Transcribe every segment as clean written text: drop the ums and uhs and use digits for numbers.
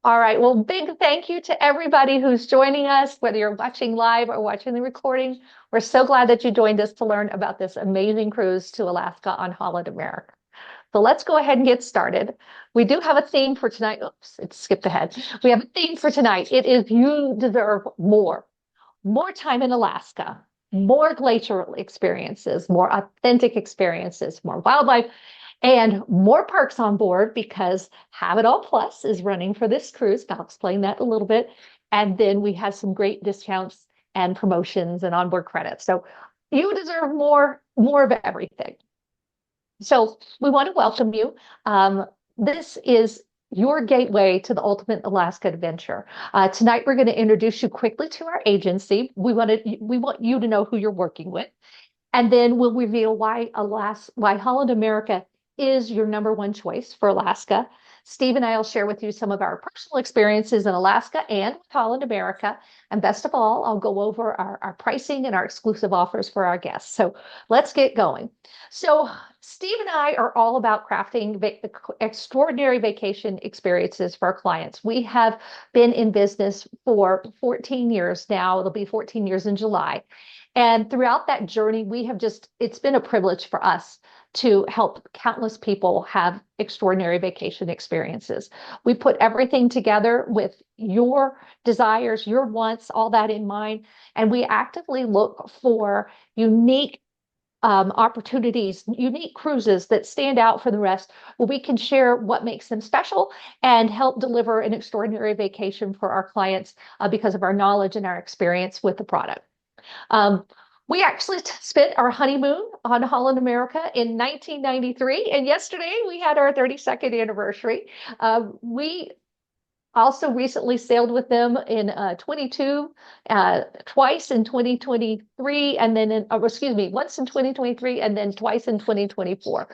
All right. Well, big thank you to everybody who's joining us, whether you're watching live or watching the recording. We're so glad that you joined us to learn about this amazing cruise to Alaska on Holland America. So let's go ahead and get started. We do have a theme for tonight. Oops, it skipped ahead. We have a theme for tonight. It is you deserve more. More time in Alaska, more glacial experiences, more authentic experiences, more wildlife, and more perks on board because Have It All Plus is running for this cruise. I'll explain that a little bit. And then we have some great discounts and promotions and onboard credits. So you deserve more of everything. So we want to welcome you. This is your gateway to the ultimate Alaska adventure. Tonight, we're going to introduce you quickly to our agency. We want you to know who you're working with. And then we'll reveal why Holland America is your number one choice for Alaska. Steve and I will share with you some of our personal experiences in Alaska and with Holland America. And best of all, I'll go over our pricing and our exclusive offers for our guests. So let's get going. So Steve and I are all about crafting extraordinary vacation experiences for our clients. We have been in business for 14 years now. It'll be 14 years in July. And throughout that journey, it's been a privilege for us to help countless people have extraordinary vacation experiences. We put everything together with your desires, your wants, all that in mind. And we actively look for unique opportunities, unique cruises that stand out from the rest, where we can share what makes them special and help deliver an extraordinary vacation for our clients because of our knowledge and our experience with the product. We actually spent our honeymoon on Holland America in 1993, and yesterday we had our 32nd anniversary. We also recently sailed with them in 22, twice in 2023, and then once in 2023, and then twice in 2024.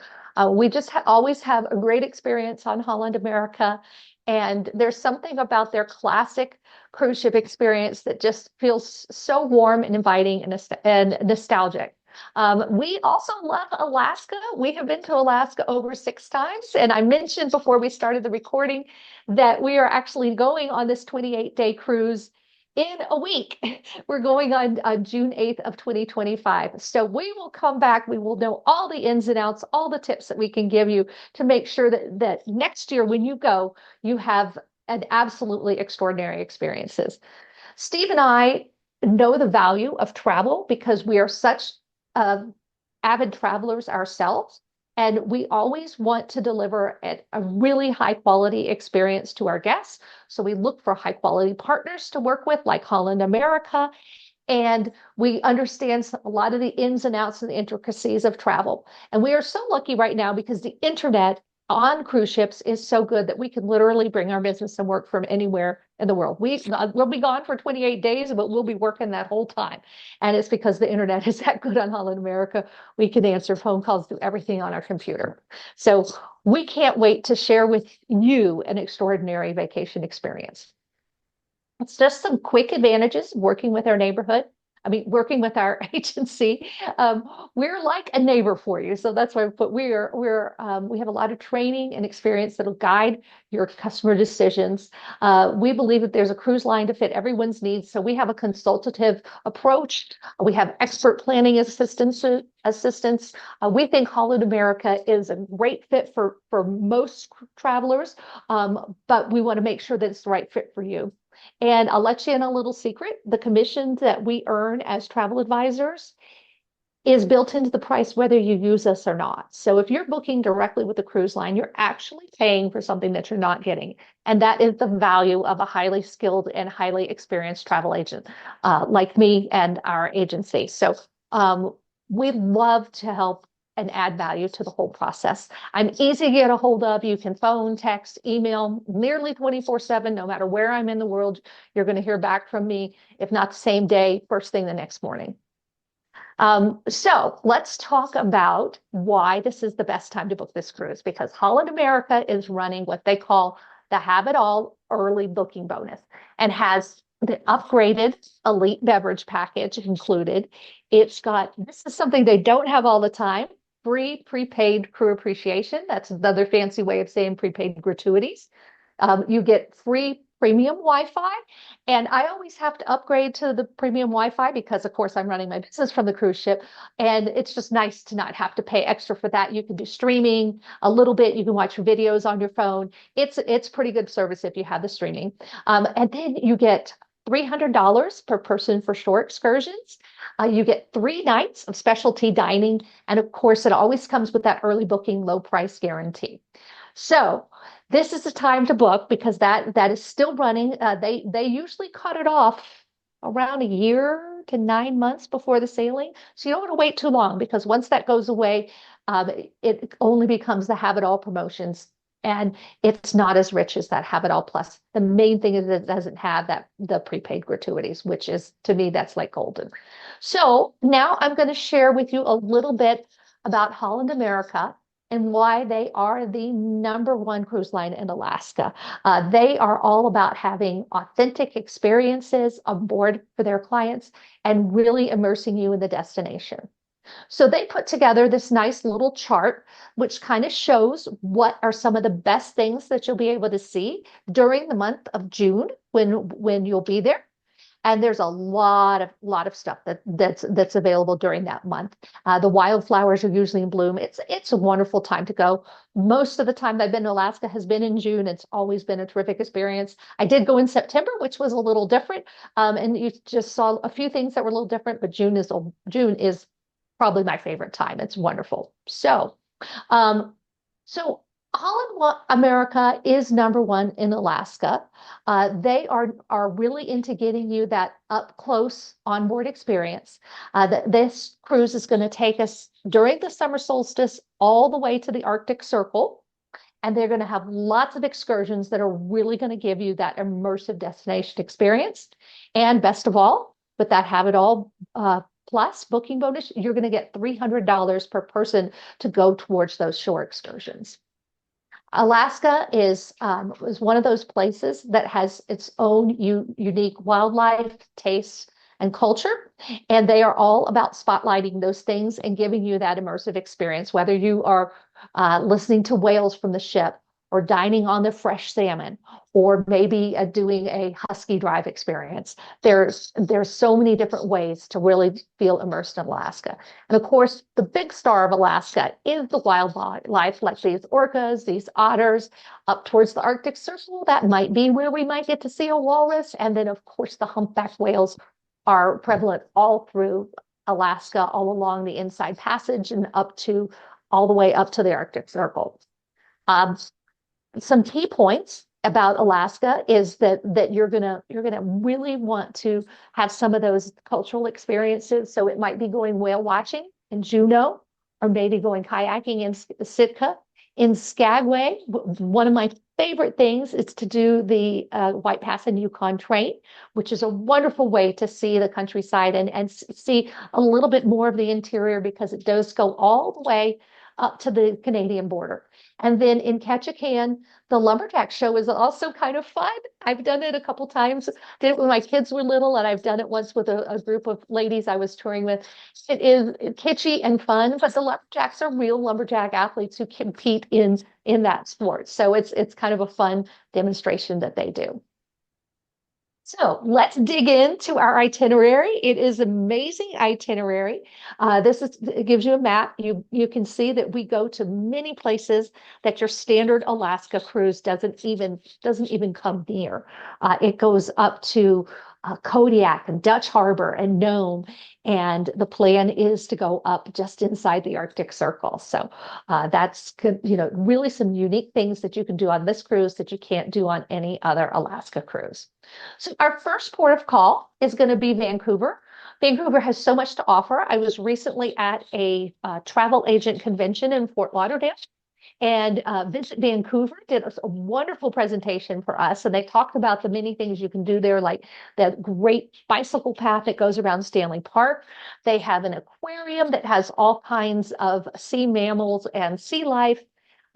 We just always have a great experience on Holland America. And there's something about their classic cruise ship experience that just feels so warm and inviting and nostalgic. We also love Alaska. We have been to Alaska over 6 times. And I mentioned before we started the recording that we are actually going on this 28-day cruise in a week. We're going on June 8th of 2025. So we will come back. We will know all the ins and outs, all the tips that we can give you to make sure that next year when you go, you have an absolutely extraordinary experiences. Steve and I know the value of travel because we are such avid travelers ourselves. And we always want to deliver a really high quality experience to our guests. So we look for high quality partners to work with, like Holland America. And we understand a lot of the ins and outs and the intricacies of travel. And we are so lucky right now because the internet on cruise ships is so good that we can literally bring our business and work from anywhere in the world. We'll be gone for 28 days, but we'll be working that whole time. And it's because the internet is that good on Holland America. We can answer phone calls, do everything on our computer. So we can't wait to share with you an extraordinary vacation experience. It's just some quick advantages working with our neighborhood. Working with our agency. We're like a neighbor for you. So that's why we have a lot of training and experience that'll guide your customer decisions. We believe that there's a cruise line to fit everyone's needs. So we have a consultative approach. We have expert planning assistance. We think Holland America is a great fit for most travelers, but we want to make sure that it's the right fit for you. And I'll let you in a little secret. The commission that we earn as travel advisors is built into the price, whether you use us or not. So if you're booking directly with the cruise line, you're actually paying for something that you're not getting. And that is the value of a highly skilled and highly experienced travel agent like me and our agency. So we love to help and add value to the whole process. I'm easy to get a hold of. You can phone, text, email, nearly 24/7, no matter where I'm in the world. You're going to hear back from me, if not the same day, first thing the next morning. So let's talk about why this is the best time to book this cruise, because Holland America is running what they call the Have It All early booking bonus and has the upgraded elite beverage package included. This is something they don't have all the time. Free prepaid crew appreciation. That's another fancy way of saying prepaid gratuities. You get free premium Wi-Fi, and I always have to upgrade to the premium Wi-Fi because, of course, I'm running my business from the cruise ship, and it's just nice to not have to pay extra for that. You can do streaming a little bit. You can watch videos on your phone. It's pretty good service if you have the streaming, and then you get $300 per person for short excursions. You get 3 nights of specialty dining, and of course, it always comes with that early booking, low price guarantee. So this is the time to book because that is still running. They usually cut it off around a year to 9 months before the sailing. So you don't want to wait too long because once that goes away, it only becomes the Have It All promotions. And it's not as rich as that Have It All Plus. The main thing is it doesn't have the prepaid gratuities, which is to me, that's like golden. So now I'm going to share with you a little bit about Holland America and why they are the #1 cruise line in Alaska. They are all about having authentic experiences on board for their clients and really immersing you in the destination. So they put together this nice little chart, which kind of shows what are some of the best things that you'll be able to see during the month of June when you'll be there. And there's a lot of stuff that's available during that month. The wildflowers are usually in bloom. It's a wonderful time to go. Most of the time I've been to Alaska has been in June. It's always been a terrific experience. I did go in September, which was a little different, and you just saw a few things that were a little different. But June is probably my favorite time. It's wonderful. Um, so Holland America is #1 in Alaska. They are really into getting you that up close onboard experience. This cruise is going to take us during the summer solstice all the way to the Arctic Circle. And they're going to have lots of excursions that are really going to give you that immersive destination experience. And best of all, with that Have It All plus booking bonus, you're going to get $300 per person to go towards those shore excursions. Alaska is one of those places that has its own unique wildlife, tastes, and culture. And they are all about spotlighting those things and giving you that immersive experience, whether you are listening to whales from the ship or dining on the fresh salmon, or maybe doing a husky drive experience. There's so many different ways to really feel immersed in Alaska. And of course, the big star of Alaska is the wildlife, like these orcas, these otters, up towards the Arctic Circle. That might be where we might get to see a walrus. And then, of course, the humpback whales are prevalent all through Alaska, all along the Inside Passage and all the way up to the Arctic Circle. Some key points about Alaska is that you're gonna really want to have some of those cultural experiences. So it might be going whale watching in Juneau, or maybe going kayaking in Sitka. In Skagway, one of my favorite things is to do the White Pass and Yukon train, which is a wonderful way to see the countryside and see a little bit more of the interior because it does go all the way up to the Canadian border. And then in Ketchikan, the lumberjack show is also kind of fun. I've done it a couple times. Did it when my kids were little, and I've done it once with a group of ladies I was touring with. It is kitschy and fun, but the lumberjacks are real lumberjack athletes who compete in that sport. So it's kind of a fun demonstration that they do. So let's dig into our itinerary. It is an amazing itinerary. It gives you a map. You can see that we go to many places that your standard Alaska cruise doesn't even come near. It goes up to Kodiak and Dutch Harbor and Nome, and the plan is to go up just inside the Arctic Circle. So that's really some unique things that you can do on this cruise that you can't do on any other Alaska cruise. So our first port of call is going to be Vancouver. Vancouver has so much to offer. I was recently at a travel agent convention in Fort Lauderdale, and Visit Vancouver did a wonderful presentation for us. And they talked about the many things you can do there, like that great bicycle path that goes around Stanley Park. They have an aquarium that has all kinds of sea mammals and sea life.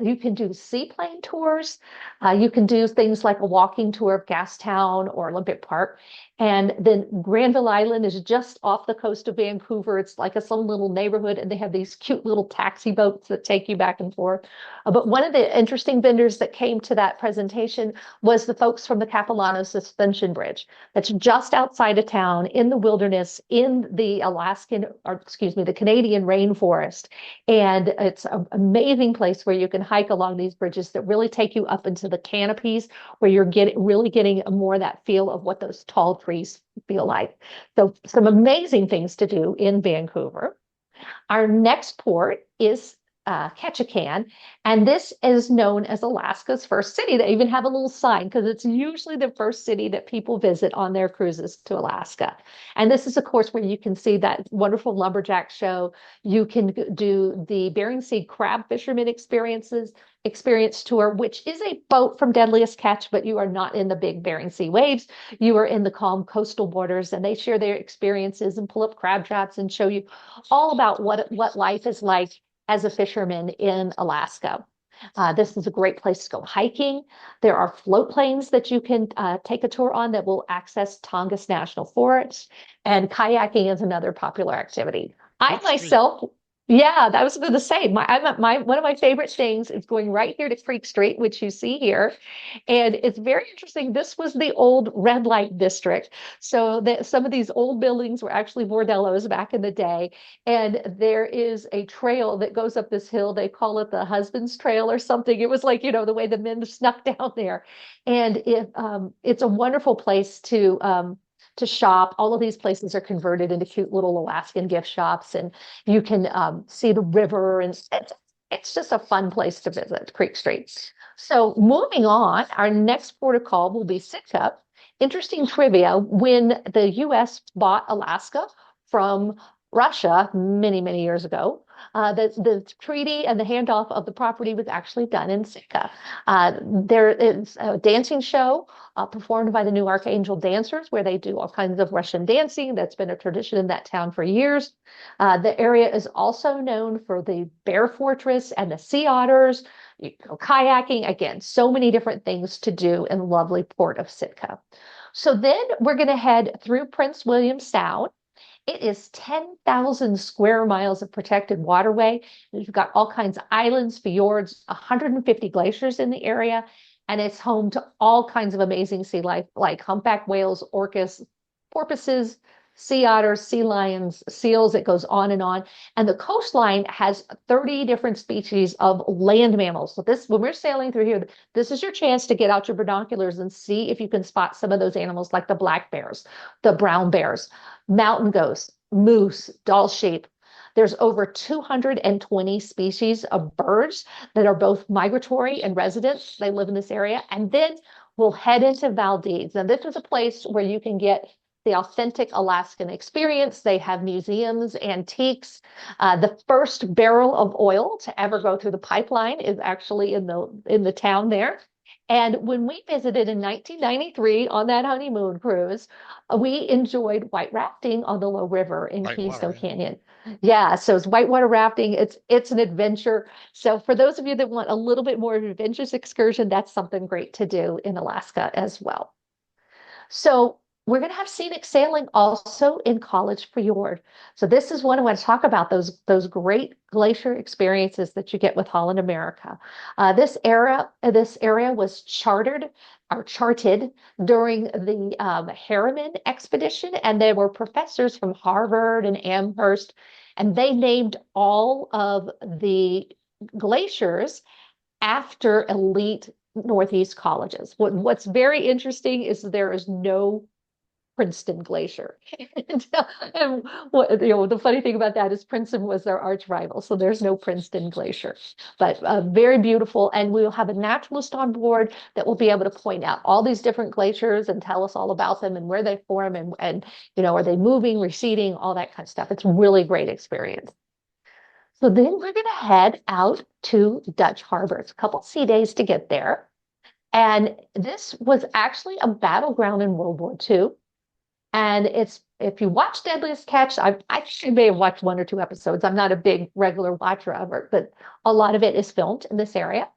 You can do seaplane tours. You can do things like a walking tour of Gastown or Olympic Park. And then Granville Island is just off the coast of Vancouver. It's like some little neighborhood, and they have these cute little taxi boats that take you back and forth. But one of the interesting vendors that came to that presentation was the folks from the Capilano Suspension Bridge. That's just outside of town in the wilderness in the the Canadian rainforest. And it's an amazing place where you can hike along these bridges that really take you up into the canopies, where you're really getting more of that feel of what those tall trees feel like. So some amazing things to do in Vancouver. Our next port is Ketchikan, and this is known as Alaska's first city. They even have a little sign because it's usually the first city that people visit on their cruises to Alaska. And this is, of course, where you can see that wonderful lumberjack show. You can do the Bering Sea crab fisherman experience tour, which is a boat from Deadliest Catch, but you are not in the big Bering Sea waves. You are in the calm coastal waters, and they share their experiences and pull up crab traps and show you all about what life is like as a fisherman in Alaska. This is a great place to go hiking. There are float planes that you can take a tour on that will access Tongass National Forest, and kayaking is another popular activity. I myself, yeah, that was going to say, one of my favorite things is going right here to Creek Street, which you see here. And it's very interesting. This was the old red light district. So that some of these old buildings were actually bordellos back in the day. And there is a trail that goes up this hill. They call it the husband's trail or something. It was like, the way the men snuck down there. And it's a wonderful place to shop. All of these places are converted into cute little Alaskan gift shops, and you can see the river, and it's just a fun place to visit, Creek Street. So moving on, our next port of call will be Sitka. Interesting trivia, when the US bought Alaska from Russia many, many years ago, the treaty and the handoff of the property was actually done in Sitka. There is a dancing show performed by the New Archangel Dancers, where they do all kinds of Russian dancing. That's been a tradition in that town for years. The area is also known for the Bear Fortress and the sea otters. You go kayaking, again, so many different things to do in the lovely port of Sitka. So then we're going to head through Prince William Sound. It is 10,000 square miles of protected waterway. You've got all kinds of islands, fjords, 150 glaciers in the area, and it's home to all kinds of amazing sea life like humpback whales, orcas, porpoises, sea otters, sea lions, seals. It goes on and on. And the coastline has 30 different species of land mammals. So when we're sailing through here, this is your chance to get out your binoculars and see if you can spot some of those animals like the black bears, the brown bears, mountain goats, moose, Dall sheep. There's over 220 species of birds that are both migratory and resident. They live in this area. And then we'll head into Valdez. Now, this is a place where you can get the authentic Alaskan experience. They have museums, antiques. The first barrel of oil to ever go through the pipeline is actually in the town there. And when we visited in 1993 on that honeymoon cruise, we enjoyed white rafting on the Low River in Keystone Canyon. Yeah, so it's whitewater rafting. It's an adventure. So for those of you that want a little bit more of an adventurous excursion, that's something great to do in Alaska as well. So we're going to have scenic sailing also in College Fjord. So this is one I want to talk about, those great glacier experiences that you get with Holland America. This area was charted during the Harriman expedition, and there were professors from Harvard and Amherst, and they named all of the glaciers after elite Northeast colleges. What's very interesting is there is no Princeton Glacier. and the funny thing about that is Princeton was their arch rival, so there's no Princeton Glacier. But very beautiful, and we'll have a naturalist on board that will be able to point out all these different glaciers and tell us all about them and where they form and are they moving, receding, all that kind of stuff. It's a really great experience. So then we're going to head out to Dutch Harbor. It's a couple sea days to get there. And this was actually a battleground in World War II. And it's, if you watch Deadliest Catch, I think I may have watched one or two episodes. I'm not a big regular watcher of it, but a lot of it is filmed in this area.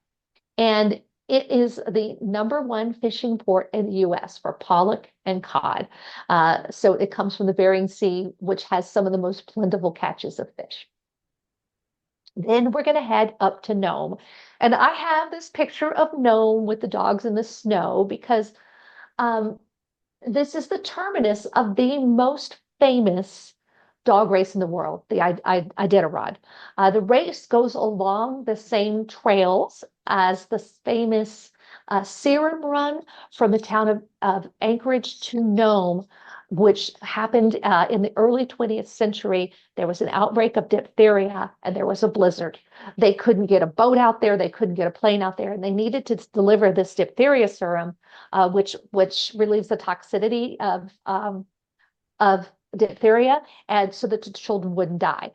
And it is the #1 fishing port in the US for pollock and cod. So it comes from the Bering Sea, which has some of the most plentiful catches of fish. Then we're going to head up to Nome. And I have this picture of Nome with the dogs in the snow because um, this is the terminus of the most famous dog race in the world, the Iditarod. The race goes along the same trails as the famous Serum Run from the town of Anchorage to Nome, which happened in the early 20th century. There was an outbreak of diphtheria and there was a blizzard. They couldn't get a boat out there, they couldn't get a plane out there, and they needed to deliver this diphtheria serum, which relieves the toxicity of diphtheria, and so that the children wouldn't die.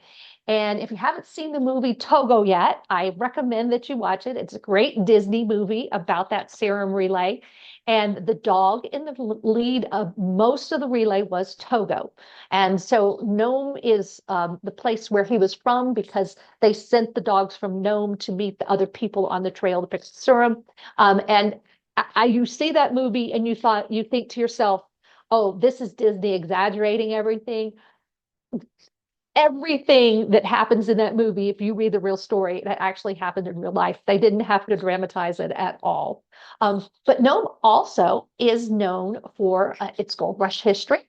And if you haven't seen the movie Togo yet, I recommend that you watch it. It's a great Disney movie about that serum relay. And the dog in the lead of most of the relay was Togo. And so Nome is the place where he was from because they sent the dogs from Nome to meet the other people on the trail to pick the serum. And you see that movie and you think to yourself, oh, this is Disney exaggerating everything. Everything that happens in that movie, if you read the real story, that actually happened in real life. They didn't have to dramatize it at all. But Nome also is known for its gold rush history.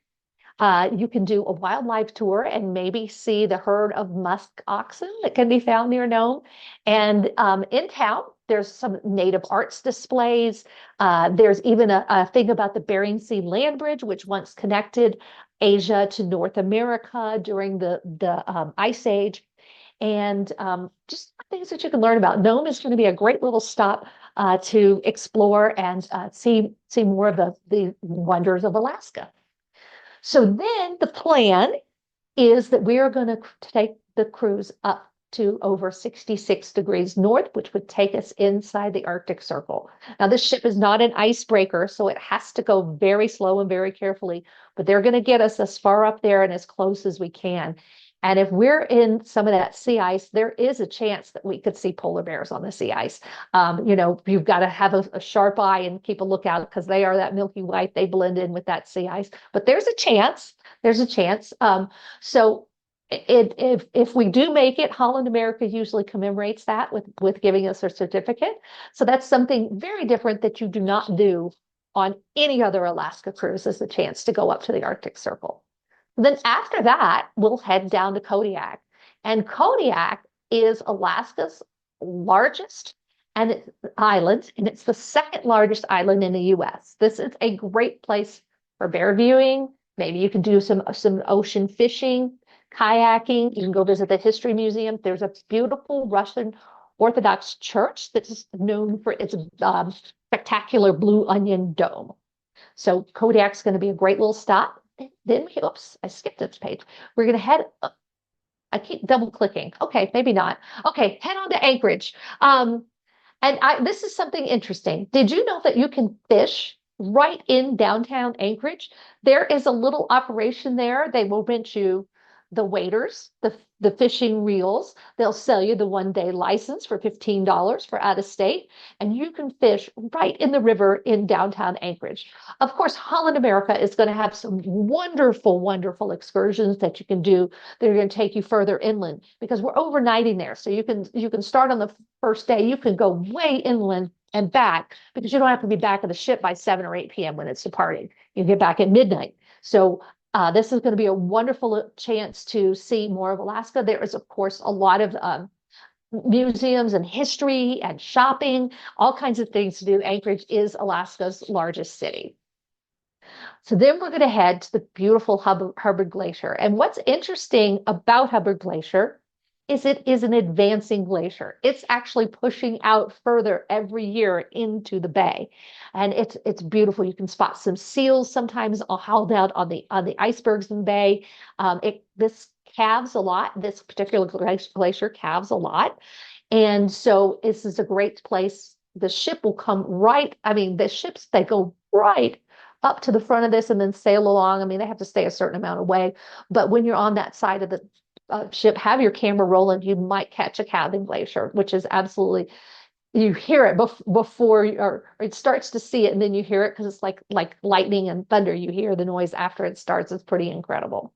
You can do a wildlife tour and maybe see the herd of musk oxen that can be found near Nome. And in town, there's some native arts displays. There's even a thing about the Bering Sea land bridge, which once connected Asia to North America during the Ice Age. And just things that you can learn about. Nome is going to be a great little stop to explore and see more of the wonders of Alaska. So then the plan is that we are going to take the cruise up to over 66 degrees north, which would take us inside the Arctic Circle. Now, this ship is not an icebreaker, so it has to go very slow and very carefully, but they're going to get us as far up there and as close as we can. And if we're in some of that sea ice, there is a chance that we could see polar bears on the sea ice. You've got to have a sharp eye and keep a lookout because they are that milky white. They blend in with that sea ice. But there's a chance. There's a chance. So if we do make it, Holland America usually commemorates that with giving us a certificate. So that's something very different that you do not do on any other Alaska cruise, is the chance to go up to the Arctic Circle. Then after that, we'll head down to Kodiak. And Kodiak is Alaska's largest island, and it's the second largest island in the US. This is a great place for bear viewing. Maybe you can do some ocean fishing, kayaking. You can go visit the History Museum. There's a beautiful Russian Orthodox church that's known for its spectacular blue onion dome. So Kodiak's going to be a great little stop. Then, oops, I skipped this page. We're going to head up. I keep double clicking. Okay, maybe not. Okay, head on to Anchorage. This is something interesting. Did you know that you can fish right in downtown Anchorage? There is a little operation there. They will rent you the waders, the fishing reels. They'll sell you the one-day license for $15 for out of state, and you can fish right in the river in downtown Anchorage. Of course, Holland America is going to have some wonderful, wonderful excursions that you can do. They're going to take you further inland because we're overnighting there. So you can start on the first day. You can go way inland and back because you don't have to be back at the ship by 7 or 8 p.m. when it's departing. You get back at midnight. So this is going to be a wonderful chance to see more of Alaska. There is, of course, a lot of museums and history and shopping, all kinds of things to do. Anchorage is Alaska's largest city. So then we're going to head to the beautiful Hubbard Glacier. And what's interesting about Hubbard Glacier is it is an advancing glacier. It's actually pushing out further every year into the bay. And it's beautiful. You can spot some seals sometimes hauled out on the icebergs in the bay. This calves a lot. This particular glacier calves a lot. And so this is a great place. The ship will come right, the ships, they go right up to the front of this and then sail along. I mean, they have to stay a certain amount away, but when you're on that side of the ship, have your camera rolling. You might catch a calving glacier, which is absolutely, you hear it before or it starts to see it, and then you hear it because it's like lightning and thunder. You hear the noise after it starts. It's pretty incredible.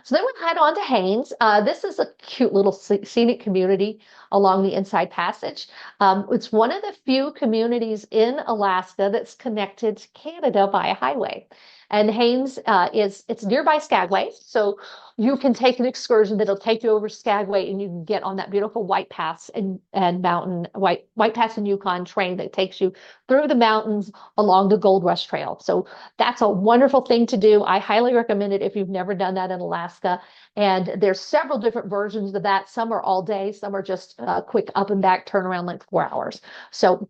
So then we head on to Haines. This is a cute little scenic community along the Inside Passage. It's one of the few communities in Alaska that's connected to Canada by a highway. And Haines it's nearby Skagway, so you can take an excursion that'll take you over Skagway, and you can get on that beautiful White Pass and mountain White Pass and Yukon train that takes you through the mountains along the Gold Rush Trail. So that's a wonderful thing to do. I highly recommend it if you've never done that in Alaska. And there's several different versions of that. Some are all day, some are just quick up and back turnaround, like 4 hours. So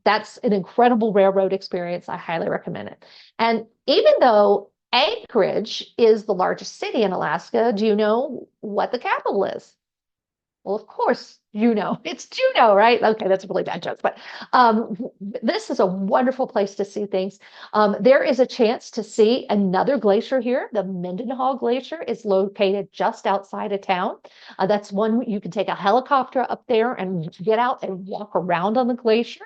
that's an incredible railroad experience. I highly recommend it. And even though Anchorage is the largest city in Alaska, do you know what the capital is? Well, of course, it's Juneau, right? Okay, that's a really bad joke, but this is a wonderful place to see things. There is a chance to see another glacier here. The Mendenhall Glacier is located just outside of town. That's one you can take a helicopter up there and get out and walk around on the glacier.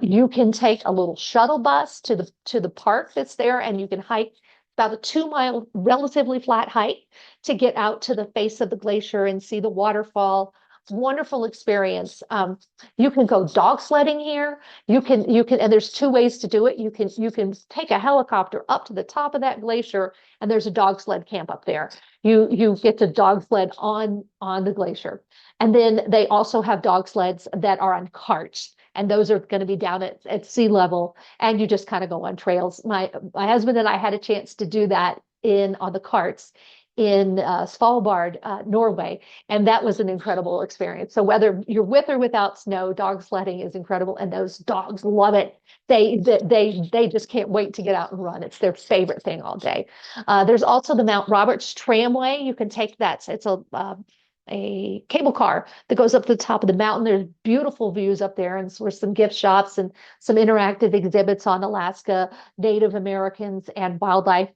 You can take a little shuttle bus to the park that's there, and you can hike about a 2 mile relatively flat hike to get out to the face of the glacier and see the waterfall. Wonderful experience. You can go dog sledding here. And there's two ways to do it. You can take a helicopter up to the top of that glacier, and there's a dog sled camp up there. You get to dog sled on the glacier. And then they also have dog sleds that are on carts, and those are going to be down at sea level, and you just kind of go on trails. My husband and I had a chance to do that on the carts in Svalbard, Norway, and that was an incredible experience. So whether you're with or without snow, dog sledding is incredible, and those dogs love it. They just can't wait to get out and run. It's their favorite thing all day. There's also the Mount Roberts Tramway. You can take that. It's a cable car that goes up to the top of the mountain. There's beautiful views up there, and there's some gift shops and some interactive exhibits on Alaska, Native Americans, and wildlife.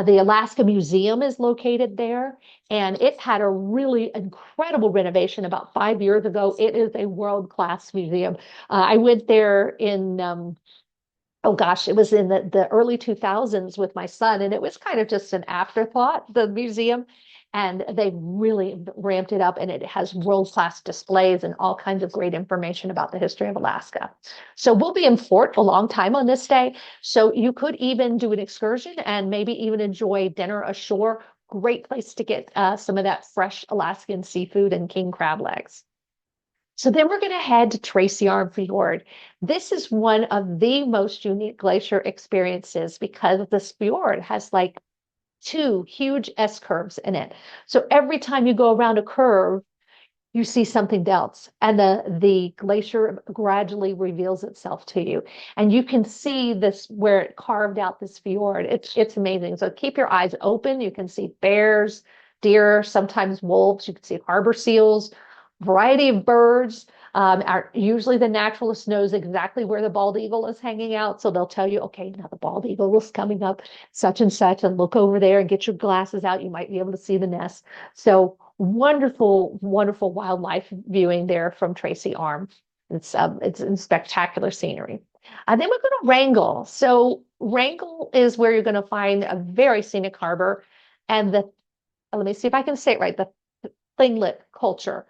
The Alaska Museum is located there, and it had a really incredible renovation about 5 years ago. It is a world-class museum. I went there in oh gosh, it was in the early 2000s with my son, and it was kind of just an afterthought, the museum. And they really ramped it up, and it has world-class displays and all kinds of great information about the history of Alaska. So we'll be in Fort a long time on this day. So you could even do an excursion and maybe even enjoy dinner ashore. Great place to get some of that fresh Alaskan seafood and king crab legs. So then we're going to head to Tracy Arm Fjord. This is one of the most unique glacier experiences because this fjord has like two huge S curves in it. So every time you go around a curve, you see something else, and the glacier gradually reveals itself to you, and you can see this where it carved out this fjord. It's amazing. So keep your eyes open. You can see bears, deer, sometimes wolves. You can see harbor seals, variety of birds. Usually the naturalist knows exactly where the bald eagle is hanging out. So they'll tell you, okay, now the bald eagle is coming up such and such, and look over there and get your glasses out. You might be able to see the nest. So wonderful, wonderful wildlife viewing there from Tracy Arm. It's in spectacular scenery. Then we're going to Wrangell. So Wrangell is where you're going to find a very scenic harbor, and let me see if I can say it right, the Tlingit culture,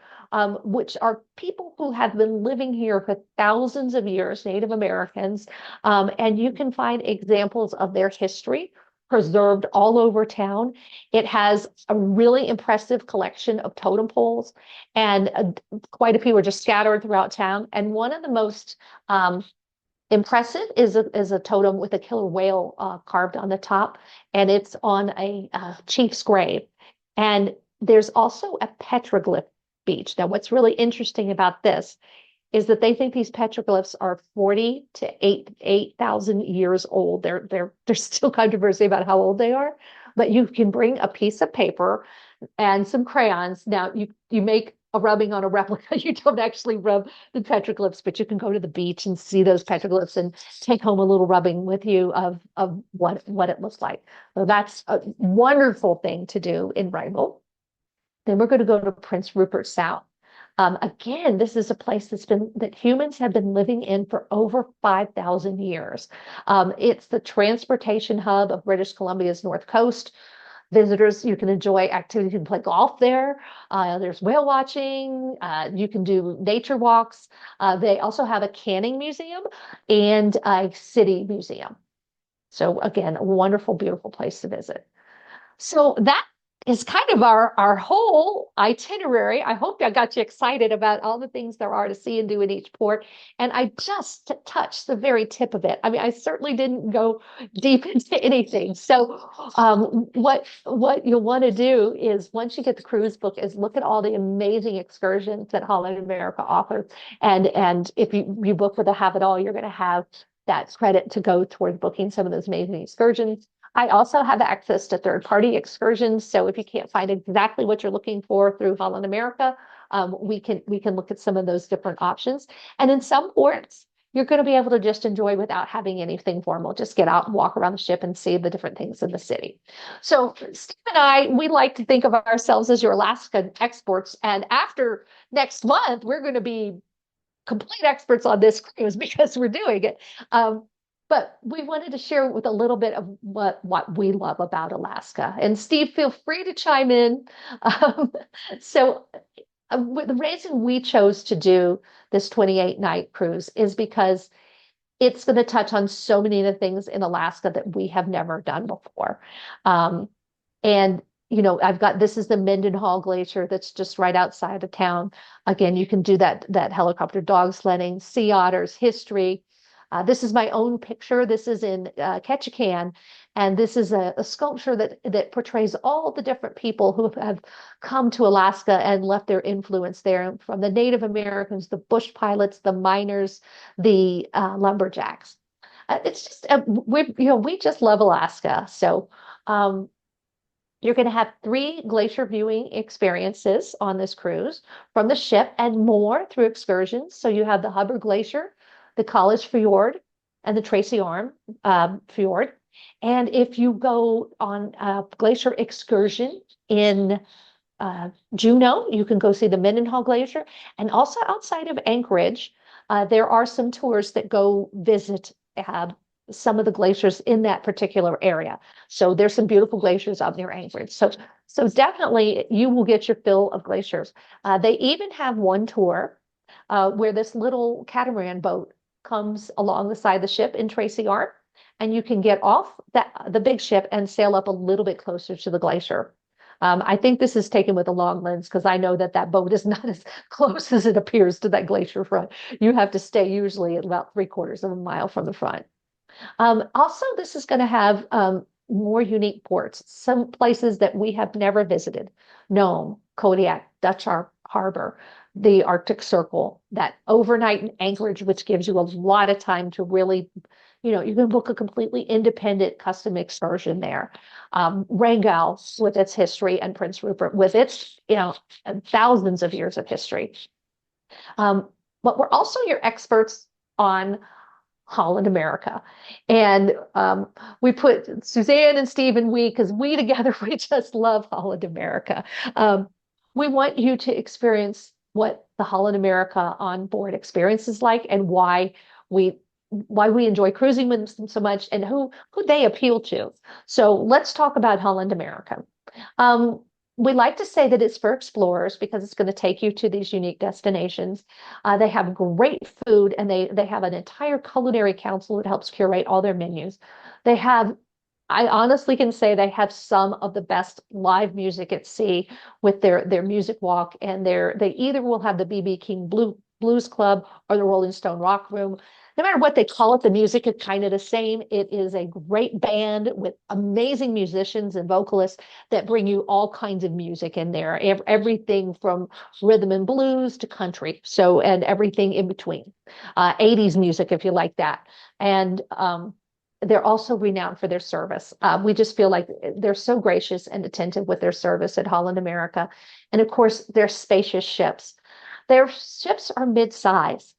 which are people who have been living here for thousands of years, Native Americans, and you can find examples of their history preserved all over town. It has a really impressive collection of totem poles, and quite a few are just scattered throughout town. And one of the most impressive is a totem with a killer whale carved on the top, and it's on a chief's grave. And there's also a petroglyph beach. Now, what's really interesting about this is that they think these petroglyphs are 40 to 8,000 years old. There's still controversy about how old they are, but you can bring a piece of paper and some crayons. Now, you make a rubbing on a replica. You don't actually rub the petroglyphs, but you can go to the beach and see those petroglyphs and take home a little rubbing with you of what it looks like. So that's a wonderful thing to do in Wrangell. Then we're going to go to Prince Rupert Sound. Again, this is a place that humans have been living in for over 5,000 years. It's the transportation hub of British Columbia's North Coast. Visitors, you can enjoy activities. You can play golf there. There's whale watching. You can do nature walks. They also have a canning museum and a city museum. So again, a wonderful, beautiful place to visit. So that is kind of our whole itinerary. I hope I got you excited about all the things there are to see and do in each port. And I just touched the very tip of it. I mean, I certainly didn't go deep into anything. So what you'll want to do is once you get the cruise book is look at all the amazing excursions that Holland America offers. And if you book with a Have It All, you're going to have that credit to go toward booking some of those amazing excursions. I also have access to third-party excursions. So if you can't find exactly what you're looking for through Holland America, we can look at some of those different options. And in some ports, you're going to be able to just enjoy without having anything formal. Just get out and walk around the ship and see the different things in the city. So Steve and we like to think of ourselves as your Alaska experts. And after next month, we're going to be complete experts on this cruise because we're doing it. But we wanted to share with a little bit of what we love about Alaska. And Steve, feel free to chime in. Um, so the reason we chose to do this 28-night cruise is because it's going to touch on so many of the things in Alaska that we have never done before. And this is the Mendenhall Glacier that's just right outside of town. Again, you can do that helicopter dog sledding, sea otters, history. This is my own picture. This is in Ketchikan, and this is a sculpture that portrays all the different people who have come to Alaska and left their influence there, from the Native Americans, the bush pilots, the miners, the lumberjacks. It's just we just love Alaska. So you're going to have 3 glacier viewing experiences on this cruise from the ship and more through excursions. So you have the Hubbard Glacier, the College Fjord, and the Tracy Arm Fjord. And if you go on a glacier excursion in Juneau, you can go see the Mendenhall Glacier. And also outside of Anchorage, there are some tours that go visit some of the glaciers in that particular area. So there's some beautiful glaciers up near Anchorage. So definitely you will get your fill of glaciers. They even have one tour where this little catamaran boat comes along the side of the ship in Tracy Arm, and you can get off the big ship and sail up a little bit closer to the glacier. I think this is taken with a long lens because I know that boat is not as close as it appears to that glacier front. You have to stay usually at about 3/4 of a mile from the front. Also, this is going to have more unique ports, some places that we have never visited: Nome, Kodiak, Dutch Harbor, the Arctic Circle, that overnight in Anchorage, which gives you a lot of time to really, you can book a completely independent custom excursion there. Wrangell with its history, and Prince Rupert with its, thousands of years of history. But we're also your experts on Holland America. And we put Suzanne and Steve and because we together, we just love Holland America. We want you to experience what the Holland America on board experience is like, and why we enjoy cruising with them so much, and who they appeal to. So let's talk about Holland America. We like to say that it's for explorers because it's going to take you to these unique destinations. They have great food, and they have an entire culinary council that helps curate all their menus. I honestly can say they have some of the best live music at sea with their music walk, and they either will have the B.B. King Blues Club or the Rolling Stone Rock Room. No matter what they call it, the music is kind of the same. It is a great band with amazing musicians and vocalists that bring you all kinds of music in there, everything from rhythm and blues to country. And everything in between, 80s music if you like that. And they're also renowned for their service. We just feel like they're so gracious and attentive with their service at Holland America. And of course, they're spacious ships. Their ships are mid-size.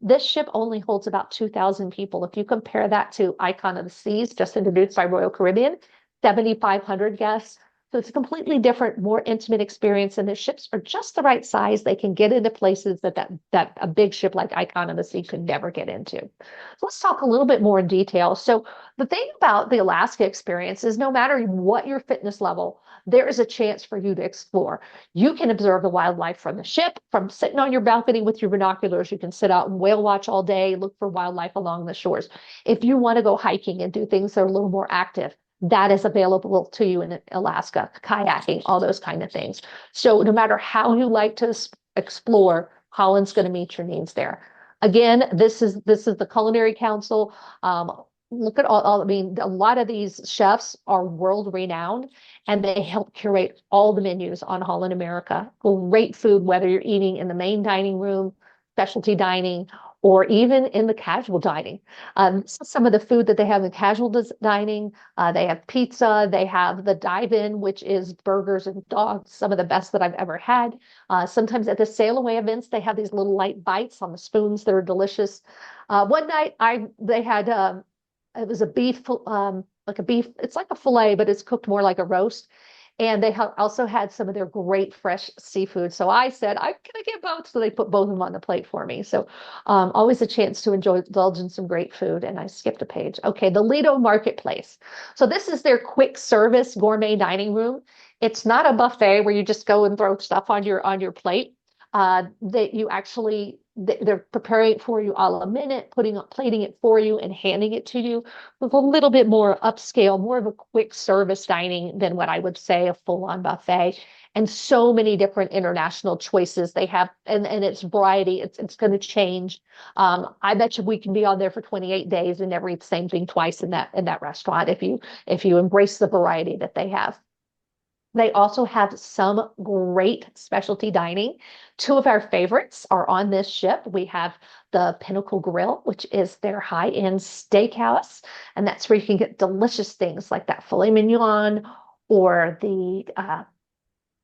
This ship only holds about 2,000 people. If you compare that to Icon of the Seas, just introduced by Royal Caribbean, 7,500 guests. So it's a completely different, more intimate experience. And the ships are just the right size. They can get into places that a big ship like Icon of the Sea could never get into. So let's talk a little bit more in detail. So the thing about the Alaska experience is no matter what your fitness level, there is a chance for you to explore. You can observe the wildlife from the ship, from sitting on your balcony with your binoculars. You can sit out and whale watch all day, look for wildlife along the shores. If you want to go hiking and do things that are a little more active, that is available to you in Alaska, kayaking, all those kind of things. So no matter how you like to explore, Holland's going to meet your needs there. Again, this is the Culinary Council. Look at I mean, a lot of these chefs are world renowned and they help curate all the menus on Holland America. Great food, whether you're eating in the main dining room, specialty dining, or even in the casual dining. Some of the food that they have in casual dining, they have pizza, they have the dive-in, which is burgers and dogs, some of the best that I've ever had. Sometimes at the sail away events, they have these little light bites on the spoons that are delicious. One night they had it was a beef, like a beef, it's like a fillet, but it's cooked more like a roast. And they also had some of their great fresh seafood. So I said, I'm going to get both. So they put both of them on the plate for me. So always a chance to indulge in some great food. And I skipped a page. Okay, the Lido Marketplace. So this is their quick service gourmet dining room. It's not a buffet where you just go and throw stuff on your plate. That you actually they're preparing it for you a la minute, plating it for you and handing it to you with a little bit more upscale, more of a quick service dining than what I would say a full-on buffet. And so many different international choices they have, and its variety, it's going to change. I bet you we can be on there for 28 days and never eat the same thing twice in that restaurant if you embrace the variety that they have. They also have some great specialty dining. Two of our favorites are on this ship. We have the Pinnacle Grill, which is their high-end steakhouse, and that's where you can get delicious things like that filet mignon or the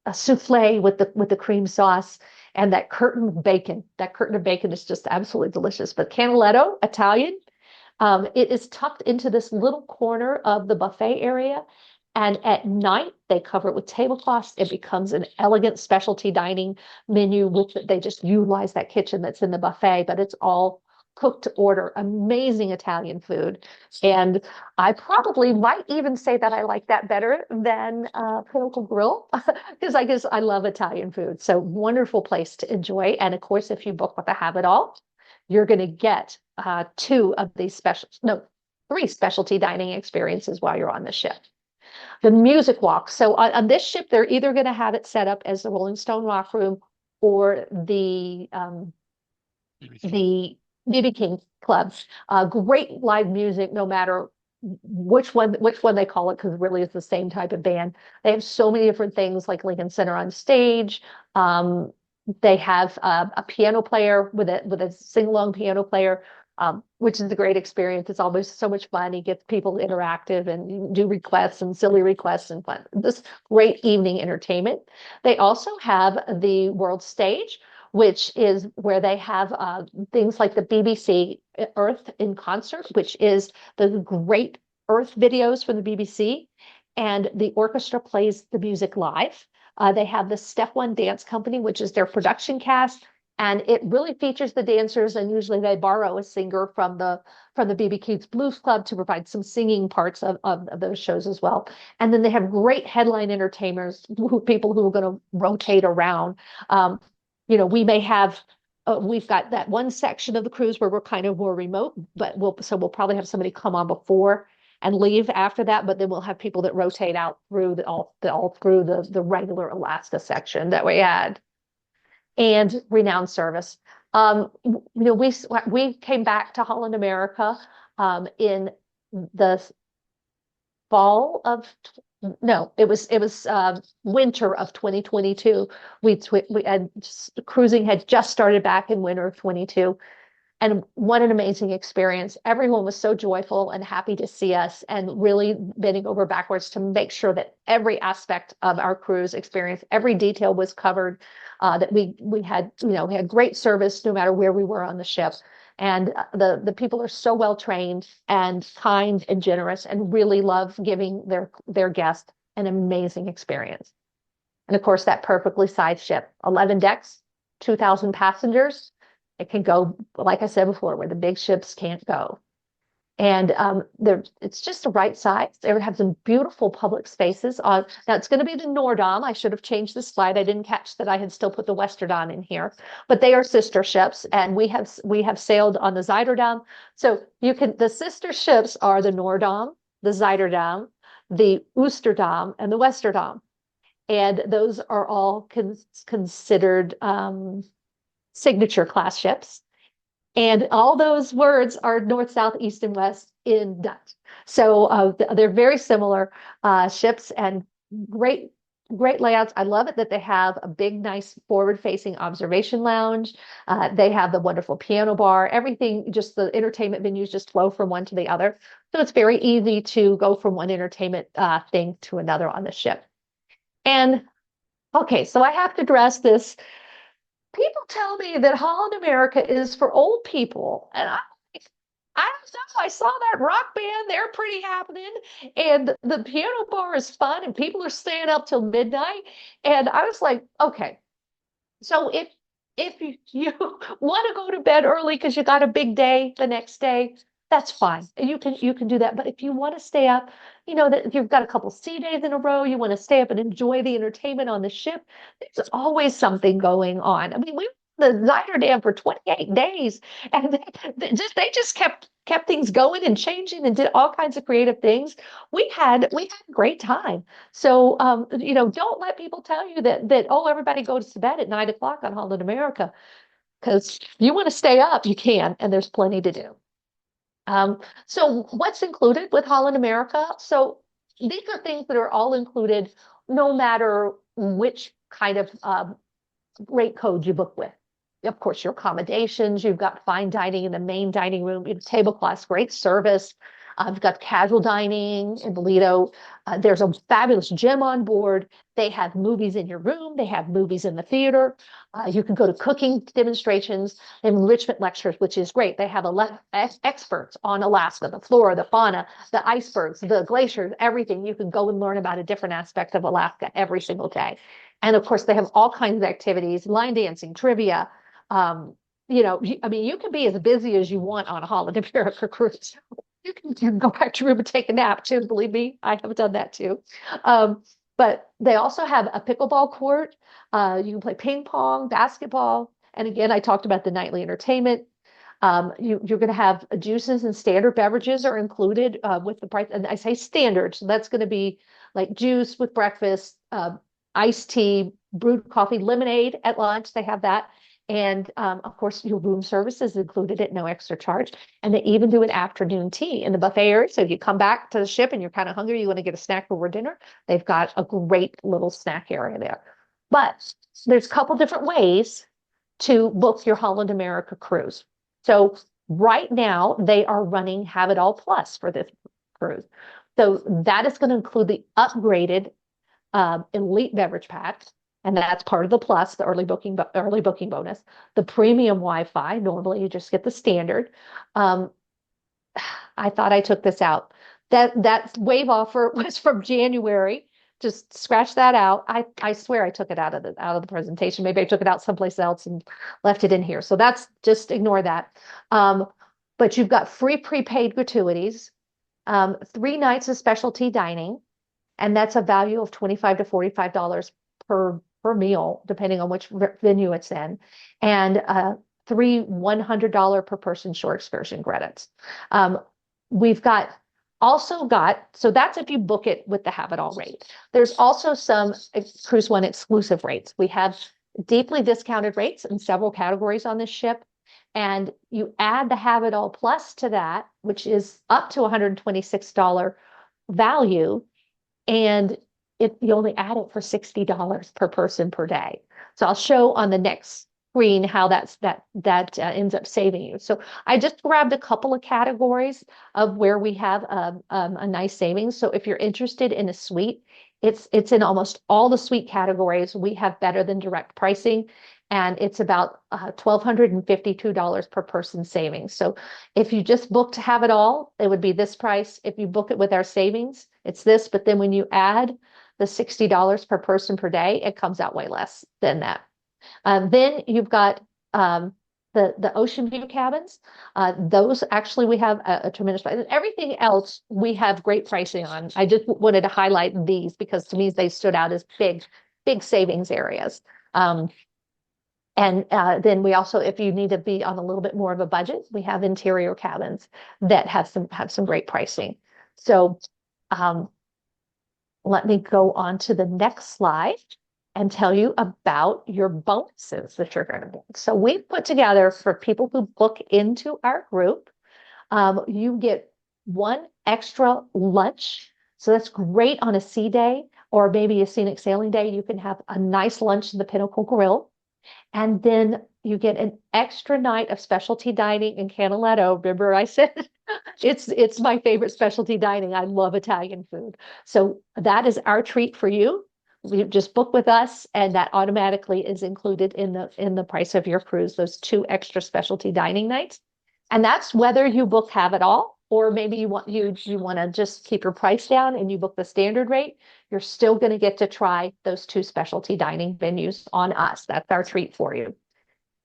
a souffle with the cream sauce and that curtain bacon. That curtain of bacon is just absolutely delicious. But Canaletto, Italian, it is tucked into this little corner of the buffet area. And at night, they cover it with tablecloths. It becomes an elegant specialty dining menu. They just utilize that kitchen that's in the buffet, but it's all cooked to order. Amazing Italian food. And I probably might even say that I like that better than Pinnacle Grill because I guess I love Italian food. So wonderful place to enjoy. And of course, if you book with a Have It All, you're going to get three specialty dining experiences while you're on the ship. The music walk. So on this ship, they're either going to have it set up as the Rolling Stone Rock Room or the BB King Club. Great live music, no matter which one they call it, because really it's the same type of band. They have so many different things like Lincoln Center on stage. They have a piano player with a sing-along piano player, which is a great experience. It's always so much fun. He gets people interactive and do requests and silly requests and fun. This great evening entertainment. They also have the World Stage, which is where they have things like the BBC Earth in Concert, which is the great Earth videos from the BBC, and the orchestra plays the music live. They have the Step One Dance Company, which is their production cast, and it really features the dancers. And usually they borrow a singer from the BB King's Blues Club to provide some singing parts of those shows as well. And then they have great headline entertainers, people who are going to rotate around. We may have. We've got that one section of the cruise where we're kind of more remote, but we'll probably have somebody come on before and leave after that, but then we'll have people that rotate out through all through the regular Alaska section that we had. And renowned service. We came back to Holland America in the fall of it was winter of 2022. Cruising had just started back in winter of 22. And what an amazing experience. Everyone was so joyful and happy to see us and really bending over backwards to make sure that every aspect of our cruise experience, every detail was covered, that we had, we had great service no matter where we were on the ship. And the people are so well trained and kind and generous and really love giving their guests an amazing experience. And of course, that perfectly sized ship, 11 decks, 2,000 passengers. It can go, like I said before, where the big ships can't go. And it's just the right size. They have some beautiful public spaces. Now it's going to be the Nordam. I should have changed the slide. I didn't catch that I had still put the Westerdam in here, but they are sister ships, and we have sailed on the Zuiderdam. So the sister ships are the Nordam, the Zuiderdam, the Oosterdam, and the Westerdam, and those are all considered signature class ships. And all those words are north, south, east, and west in Dutch. So they're very similar ships and great, great layouts. I love it that they have a big, nice forward-facing observation lounge. They have the wonderful piano bar. Everything, just the entertainment venues just flow from one to the other. So it's very easy to go from one entertainment thing to another on the ship. And okay, so I have to address this. People tell me that Holland America is for old people. And I don't know. I saw that rock band. They're pretty happening. And the piano bar is fun and people are staying up till midnight. And I was like, okay, so if you want to go to bed early because you got a big day the next day, that's fine. You can do that. But if you want to stay up, that you've got a couple sea days in a row, you want to stay up and enjoy the entertainment on the ship, there's always something going on. I mean, we were in the Zuiderdam for 28 days, and they just kept things going and changing and did all kinds of creative things. We had a great time. So don't let people tell you that oh, everybody goes to bed at 9 o'clock on Holland America, because if you want to stay up, you can, and there's plenty to do. So what's included with Holland America? So these are things that are all included no matter which kind of rate code you book with. Of course, your accommodations, you've got fine dining in the main dining room, tablecloths, great service. You've got casual dining in the Lido. There's a fabulous gym on board. They have movies in your room. They have movies in the theater. You can go to cooking demonstrations, enrichment lectures, which is great. They have experts on Alaska, the flora, the fauna, the icebergs, the glaciers, everything. You can go and learn about a different aspect of Alaska every single day. And of course, they have all kinds of activities, line dancing, trivia. I mean, you can be as busy as you want on a Holland America cruise. You can go back to your room and take a nap too. Believe me, I have done that too. But they also have a pickleball court. You can play ping pong, basketball. And again, I talked about the nightly entertainment. You're going to have juices and standard beverages are included with the price. And I say standard, so that's going to be like juice with breakfast, iced tea, brewed coffee, lemonade at lunch. They have that. And of course, your room service is included at no extra charge. And they even do an afternoon tea in the buffet area. So if you come back to the ship and you're kind of hungry, you want to get a snack before dinner, they've got a great little snack area there. But there's a couple different ways to book your Holland America cruise. So right now, they are running Have It All Plus for this cruise. So that is going to include the upgraded elite beverage pack. And that's part of the plus, the early booking bonus. The premium Wi-Fi, normally you just get the standard. I thought I took this out. That wave offer was from January. Just scratch that out. I swear I took it out of the presentation. Maybe I took it out someplace else and left it in here. So just ignore that. But you've got free prepaid gratuities, 3 nights of specialty dining, and that's a value of $25 to $45 per meal, depending on which venue it's in, and 3 $100 per person shore excursion credits. We've also got, so that's if you book it with the Have It All rate. There's also some CruiseOne exclusive rates. We have deeply discounted rates in several categories on this ship, and you add the Have It All Plus to that, which is up to $126 value, and you only add it for $60 per person per day. So I'll show on the next screen how that ends up saving you. So I just grabbed a couple of categories of where we have a nice savings. So if you're interested in a suite, it's in almost all the suite categories. We have better than direct pricing, and it's about $1,252 per person savings. So if you just book to have it all, it would be this price. If you book it with our savings, it's this. But then when you add the $60 per person per day, it comes out way less than that. Then you've got the ocean view cabins. Those actually we have a tremendous price. Everything else we have great pricing on. I just wanted to highlight these because to me they stood out as big savings areas. And then we also, if you need to be on a little bit more of a budget, we have interior cabins that have some great pricing. So let me go on to the next slide and tell you about your bonuses that you're going to get. So we've put together for people who book into our group, you get one extra lunch. So that's great on a sea day or maybe a scenic sailing day. You can have a nice lunch in the Pinnacle Grill. And then you get an extra night of specialty dining in Canaletto. Remember I said it's my favorite specialty dining. I love Italian food. So that is our treat for you. You just book with us, and that automatically is included in the price of your cruise, those 2 extra specialty dining nights. And that's whether you book have it all, or maybe you want to just keep your price down and you book the standard rate. You're still going to get to try those 2 specialty dining venues on us. That's our treat for you.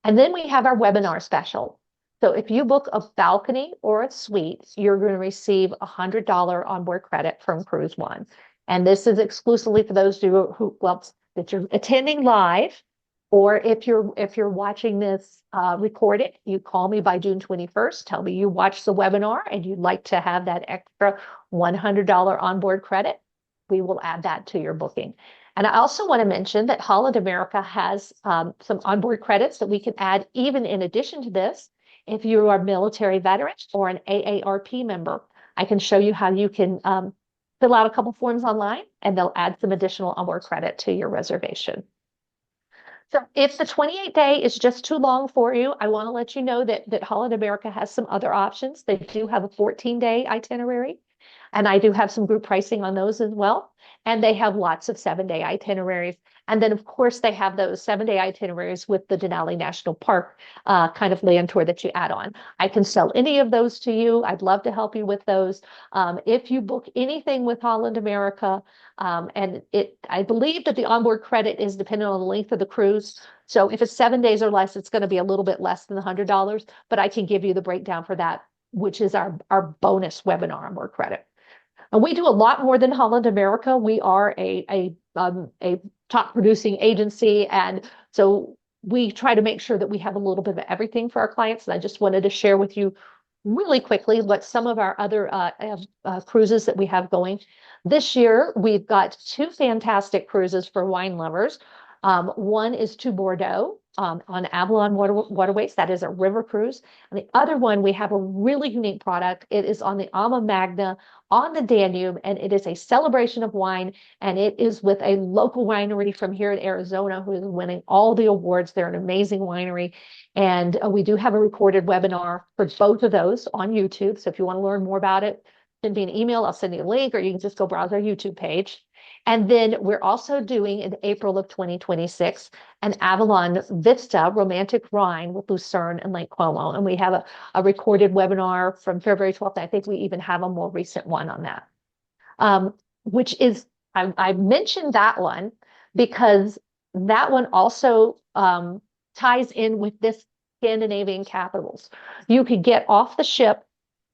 And then we have our webinar special. So if you book a balcony or a suite, you're going to receive a $100 onboard credit from CruiseOne. And this is exclusively for those that you're attending live, or if you're watching this recorded, you call me by June 21st, tell me you watched the webinar and you'd like to have that extra $100 onboard credit, we will add that to your booking. And I also want to mention that Holland America has some onboard credits that we can add even in addition to this. If you are a military veteran or an AARP member, I can show you how you can fill out a couple forms online and they'll add some additional onboard credit to your reservation. So if the 28-day is just too long for you, I want to let you know that Holland America has some other options. They do have a 14-day itinerary, and I do have some group pricing on those as well. And they have lots of 7-day itineraries. And then, of course, they have those 7-day itineraries with the Denali National Park kind of land tour that you add on. I can sell any of those to you. I'd love to help you with those. If you book anything with Holland America, and I believe that the onboard credit is dependent on the length of the cruise. So if it's 7 days or less, it's going to be a little bit less than the $100, but I can give you the breakdown for that, which is our bonus webinar onboard credit. And we do a lot more than Holland America. We are a top producing agency. And so we try to make sure that we have a little bit of everything for our clients. And I just wanted to share with you really quickly what some of our other cruises that we have going. This year, we've got 2 fantastic cruises for wine lovers. One is to Bordeaux on Avalon Waterways. That is a river cruise. And the other one, we have a really unique product. It is on the Alma Magna on the Danube, and it is a celebration of wine. And it is with a local winery from here in Arizona who is winning all the awards. They're an amazing winery. And we do have a recorded webinar for both of those on YouTube. So if you want to learn more about it, send me an email. I'll send you a link, or you can just go browse our YouTube page. And then we're also doing in April of 2026 an Avalon Vista Romantic Rhine with Lucerne and Lake Como. And we have a recorded webinar from February 12th. I think we even have a more recent one on that, which is, I mentioned that one because that one also ties in with this Scandinavian capitals. You could get off the ship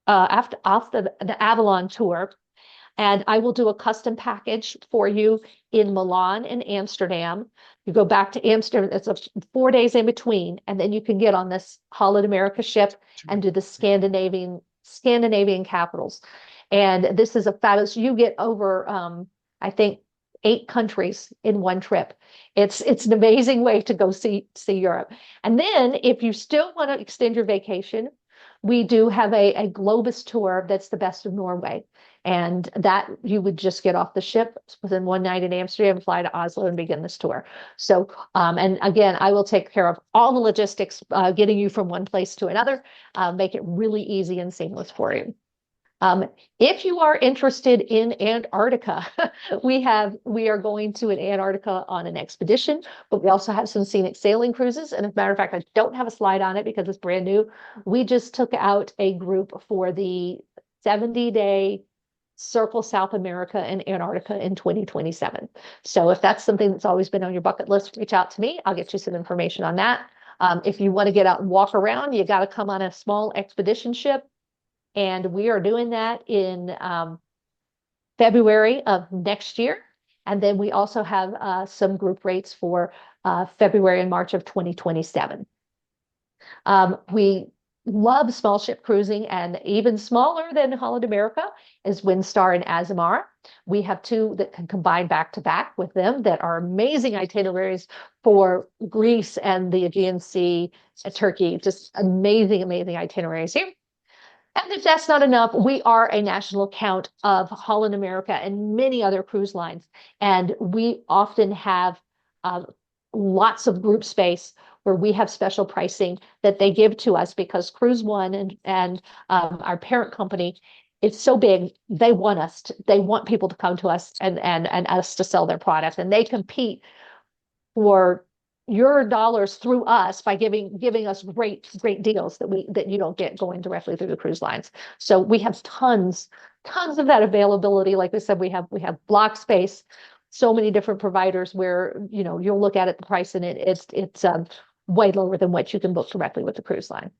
off the Avalon tour, and I will do a custom package for you in Milan and Amsterdam. You go back to Amsterdam, it's 4 days in between, and then you can get on this Holland America ship and do the Scandinavian capitals. And this is a fabulous, you get over, I think, 8 countries in one trip. It's an amazing way to go see Europe. And then if you still want to extend your vacation, we do have a Globus tour that's the best of Norway. And that you would just get off the ship within one night in Amsterdam, fly to Oslo, and begin this tour. So, and again, I will take care of all the logistics, getting you from one place to another, make it really easy and seamless for you. If you are interested in Antarctica, we are going to Antarctica on an expedition, but we also have some scenic sailing cruises. And as a matter of fact, I don't have a slide on it because it's brand new. We just took out a group for the 70-day Circle South America and Antarctica in 2027. So if that's something that's always been on your bucket list, reach out to me. I'll get you some information on that. If you want to get out and walk around, you got to come on a small expedition ship. And we are doing that in February of next year. And then we also have some group rates for February and March of 2027. We love small ship cruising, and even smaller than Holland America is Windstar and Azamara. We have two that can combine back to back with them that are amazing itineraries for Greece and the Aegean Sea, Turkey, just amazing, amazing itineraries here. And if that's not enough, we are a national account of Holland America and many other cruise lines. And we often have lots of group space where we have special pricing that they give to us because CruiseOne and our parent company, it's so big, they want people to come to us and us to sell their product. And they compete for your dollars through us by giving us great deals that you don't get going directly through the cruise lines. So we have tons of that availability. Like we said, we have block space, so many different providers where you'll look at it, the price in it, it's way lower than what you can book directly with the cruise line.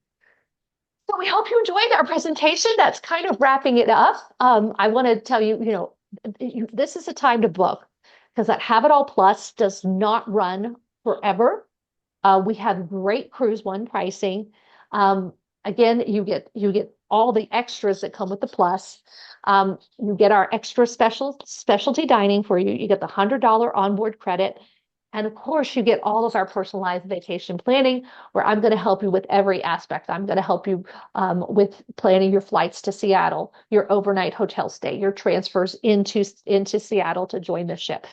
So we hope you enjoyed our presentation. That's kind of wrapping it up. I want to tell you, this is a time to book because that Have It All Plus does not run forever. We have great CruiseOne pricing. Again, you get all the extras that come with the plus. You get our extra specialty dining for you. You get the $100 onboard credit. And of course, you get all of our personalized vacation planning, where I'm going to help you with every aspect. I'm going to help you with planning your flights to Seattle, your overnight hotel stay, your transfers into Seattle to join the ship.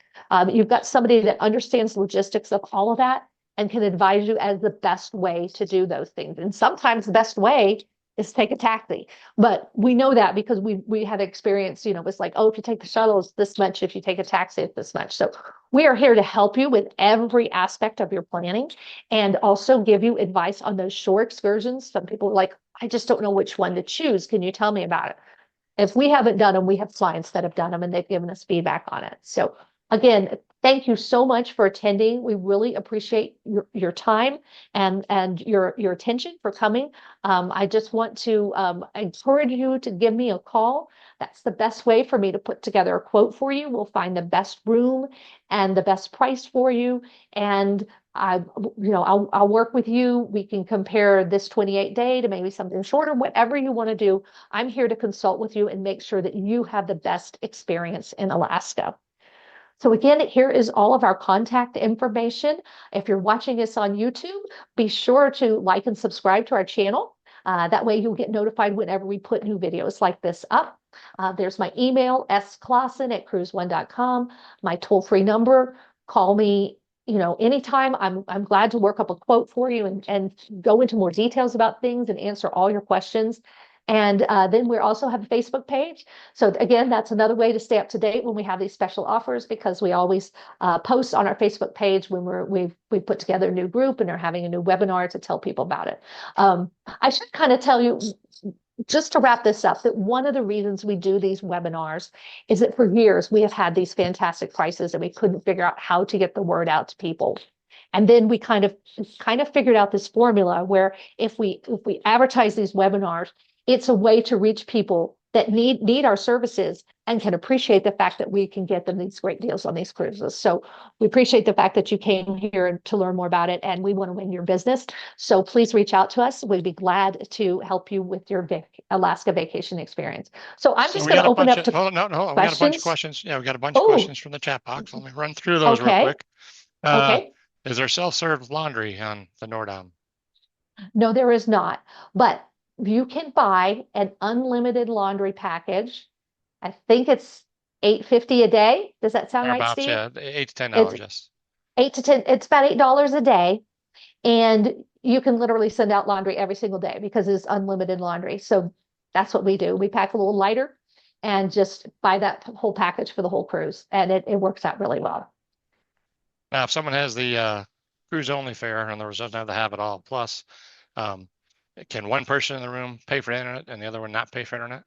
You've got somebody that understands logistics of all of that and can advise you as the best way to do those things. And sometimes the best way is take a taxi. But we know that because we had experience, it's like, oh, if you take the shuttle, it's this much. If you take a taxi, it's this much. So we are here to help you with every aspect of your planning and also give you advice on those shore excursions. Some people are like, I just don't know which one to choose. Can you tell me about it? If we haven't done them, we have clients that have done them and they've given us feedback on it. So again, thank you so much for attending. We really appreciate your time and your attention for coming. I just want to encourage you to give me a call. That's the best way for me to put together a quote for you. We'll find the best room and the best price for you. And I'll work with you. We can compare this 28-day to maybe something shorter, whatever you want to do. I'm here to consult with you and make sure that you have the best experience in Alaska. So again, here is all of our contact information. If you're watching us on YouTube, be sure to like and subscribe to our channel. That way you'll get notified whenever we put new videos like this up. There's my email, sclausen@cruiseone.com, my toll-free number. Call me, anytime. I'm glad to work up a quote for you and go into more details about things and answer all your questions. And then we also have a Facebook page. So again, that's another way to stay up to date when we have these special offers, because we always post on our Facebook page when we've put together a new group and are having a new webinar to tell people about it. I should kind of tell you, just to wrap this up, that one of the reasons we do these webinars is that for years we have had these fantastic prices and we couldn't figure out how to get the word out to people. And then we kind of figured out this formula where if we advertise these webinars, it's a way to reach people that need our services and can appreciate the fact that we can get them these great deals on these cruises. So we appreciate the fact that you came here to learn more about it, and we want to win your business. So please reach out to us. We'd be glad to help you with your Alaska vacation experience. So I'm just going to open up to questions. We got a bunch of questions. Yeah, we got a bunch of questions from the chat box. Let me run through those real quick. Okay. Is there self-serve laundry on the Nordam? No, there is not. But you can buy an unlimited laundry package. I think it's $8.50 a day. Does that sound right, Thereabouts, Steve? yeah, $8 to $10, It's yes. 8 to 10, it's about $8 a day. And you can literally send out laundry every single day because it's unlimited laundry. So that's what we do. We pack a little lighter and just buy that whole package for the whole cruise. And it works out really well. Now, if someone has the cruise only fare, in other words, doesn't have the have it all plus, um, can one person in the room pay for internet and the other one not pay for internet?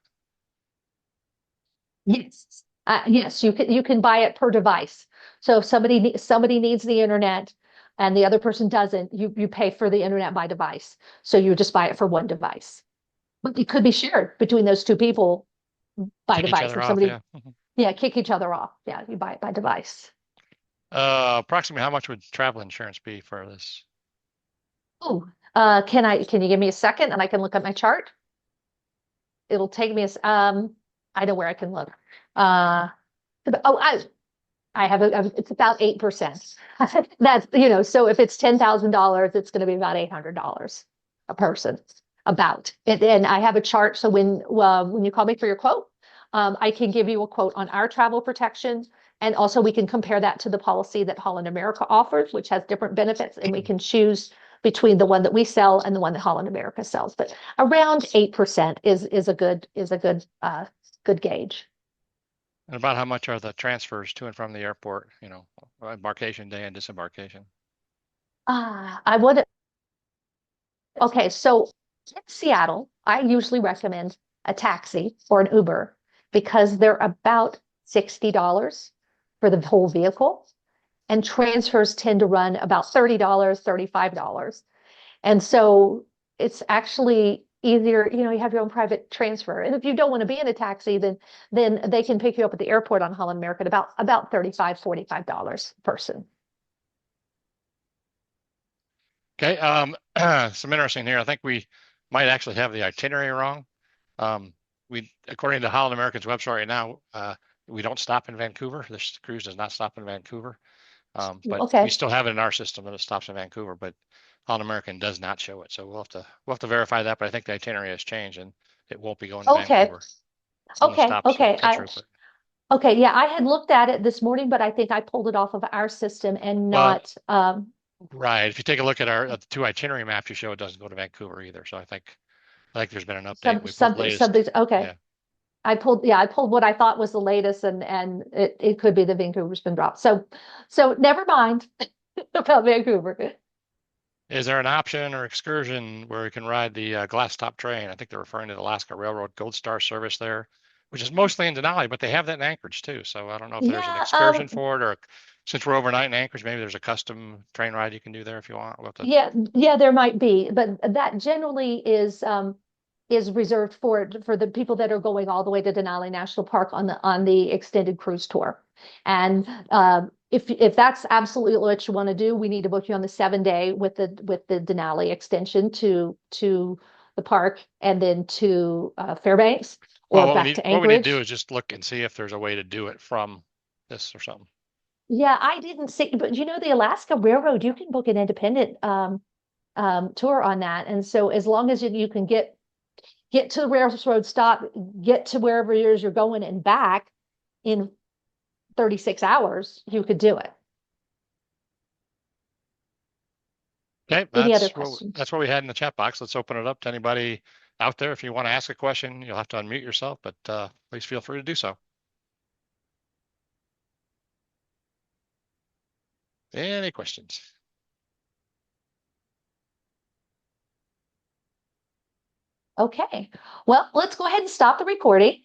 Yes. Yes, you can buy it per device. So if somebody needs the internet and the other person doesn't, you pay for the internet by device. So you just buy it for one device. But it could be shared between those two people by Kick each device. other If off, somebody, yeah. yeah, kick each other off. Yeah, you buy it by device. Approximately how much would travel insurance be for this? Oh, can you give me a second and I can look at my chart? It'll take me I know where I can look. Uh, oh, I have it's about 8%. That's, so if it's $10,000, it's going to be about $800 a person, about. And I have a chart. So when you call me for your quote, I can give you a quote on our travel protection. And also we can compare that to the policy that Holland America offers, which has different benefits, and we can choose between the one that we sell and the one that Holland America sells. But around 8% is a good gauge. And about how much are the transfers to and from the airport, embarkation day and disembarkation? I would Okay, so in Seattle, I usually recommend a taxi or an Uber because they're about $60 for the whole vehicle, and transfers tend to run about $30, $35. And so it's actually easier, you have your own private transfer. And if you don't want to be in a taxi, then they can pick you up at the airport on Holland America at about $35, $45 a person. Okay, some interesting here. I think we might actually have the itinerary wrong. According to Holland American's website right now, we don't stop in Vancouver. This cruise does not stop in Vancouver. But we Okay. still have it in our system that it stops in Vancouver, but Holland American does not show it. So we'll have to verify that. But I think the itinerary has changed and it won't be going to Okay. Vancouver. Only Okay. stops at Okay. Prince Rupert. Okay, yeah, I had looked at it this morning, but I think I pulled it off of our system and Well, not right. If you take a look at our the two itinerary maps you show, it doesn't go to Vancouver either. So I think there's been an update. We pulled the latest. something. Okay, Yeah. I pulled what I thought was the latest, and it could be the Vancouver's been dropped. So never mind about Vancouver. Is there an option or excursion where we can ride the glass top train? I think they're referring to the Alaska Railroad Gold Star service there, which is mostly in Denali, but they have that in Anchorage too. So I don't know if there's an Yeah, excursion for it, or since we're overnight in Anchorage, maybe there's a custom train ride you can do there if you want. We'll have to. yeah, there might be, but that generally is reserved for the people that are going all the way to Denali National Park on the extended cruise tour. And if that's absolutely what you want to do, we need to book you on the 7 day with the Denali extension to the park and then to Fairbanks Well, or what we back need to what we need to do Anchorage. is just look and see if there's a way to do it from this or something. Yeah, I didn't see, but the Alaska Railroad, you can book an independent tour on that. And so as long as you can get to the railroad stop, get to wherever it is you're going and back in 36 hours, you could do it. Okay, Any other that's what questions? that's what we had in the chat box. Let's open it up to anybody out there. If you want to ask a question, you'll have to unmute yourself, but please feel free to do so. Any questions? Okay. Well, let's go ahead and stop the recording.